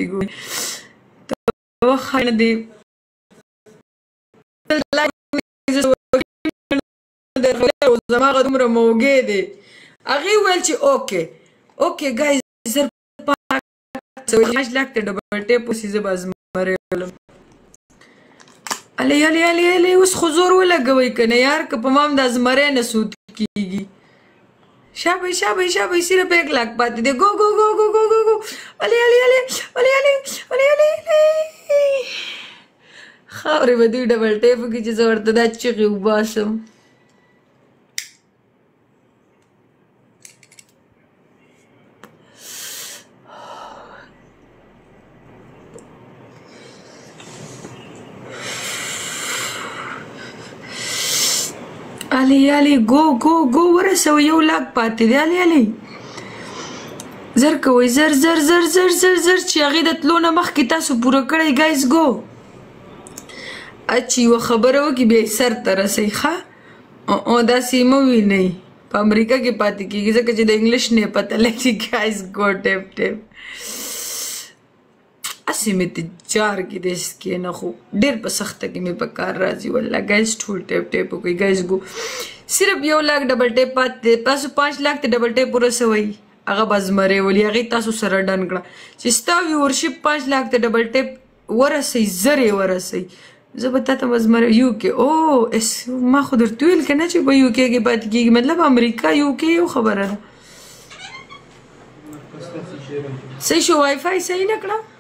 پاتې ګوري وخت نه دی زما هغه دومره موږی دی هغې وویل چې اوکې ګایز زر 5 لاک ته ډبل ټیپ وسي زه به ازمرې ولم الې اوس خو زور ولګوئ که نه یار که په ما هم د ازمرۍ نه سود کېږي شابه صرف 1 لاک پاتې دی ګو خاورې به دوی ډبل ټیپ وکړي چې زه ورته دا چغې وباسم الې ګو ورسوئ 1 لاک پاتې دی الې زر کوئ زر چې هغې د تلو نه مخکې تاسو پوره کړئ ګایز ګو چې یوه خبره وکړي بیا یې سر ته رسئ ښه داسې یې مه وینئ په امریکا کې پاتې کېږي ځکه چې د انګلیش نه یې پته لګي ګایز ګو ټیپ هسې مې ته جار کې داسې کښېنه خو ډېر په سخته کې مې په کار راځي والله ګایز ټول ټیپ وکړئ ګایز ګو صرف 1 لاک ډبل ټیپ پاتې دی تاسو 5 لاک ته ډبل ټیپ ورسوئ هغه به زمرې ولي هغې تاسو سره ډن کړه چې ستا ویورشپ 5 لاک ته ډبل ټیپ ورسئ زر یې ورسئ زه به تا ته به زمرې UK ما خو درته ویل که نه چې په UK کې پاتې کېږي مطلب امریکا UK یو خبره ده صحیح شو وای فای صحیح نه کړه